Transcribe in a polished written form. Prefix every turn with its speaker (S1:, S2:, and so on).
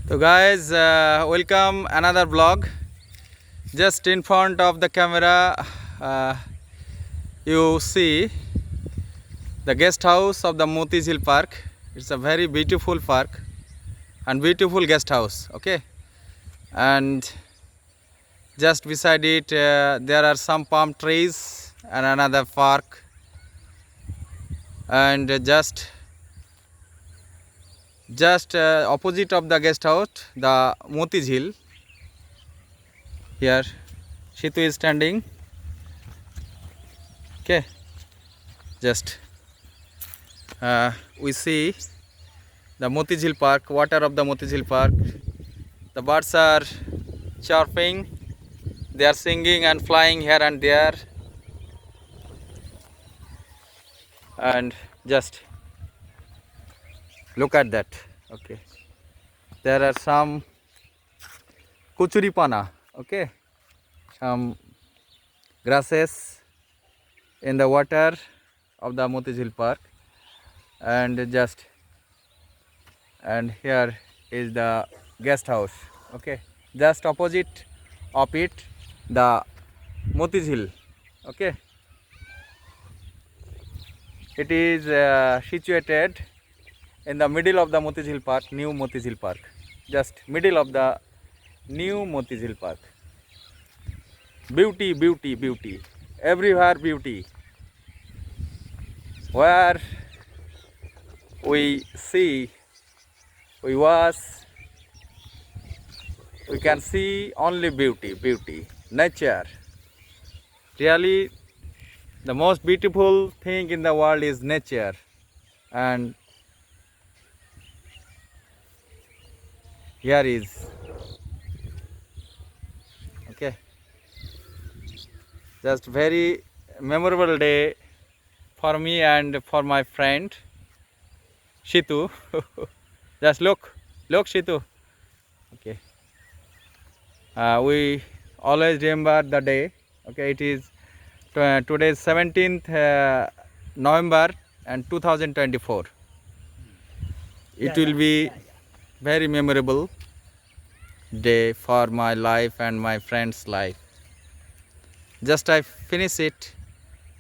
S1: So guys, welcome another vlog. Just in front of the camera, you see the guest house of the Motijheel Park. It's a very beautiful park and beautiful guest house. Okay, and just beside it, there are some palm trees and another park, and just opposite of the guest house, the Motijheel. Here, Shitu is standing. Okay, just we see the Motijheel Park, water of the Motijheel Park. The birds are chirping, they are singing and flying here and there, and just look at that. Okay, there are some kuchuripana, okay, some grasses in the water of the Motijheel Park, and here is the guest house. Okay, just opposite of it, the Motijheel. Okay, it is situated in the middle of the Motijheel Park, new Motijheel Park, just middle of the new Motijheel Park. Beauty, beauty, beauty, everywhere beauty. Where we see, we watch, we can see only beauty, beauty, nature. Really, the most beautiful thing in the world is nature, and here is, okay, just very memorable day for me and for my friend Shitu. Just look Shitu. Okay, we always remember the day. Okay, it is today is 17th November and 2024. It will be very memorable day for my life and my friend's life. Just I finish it.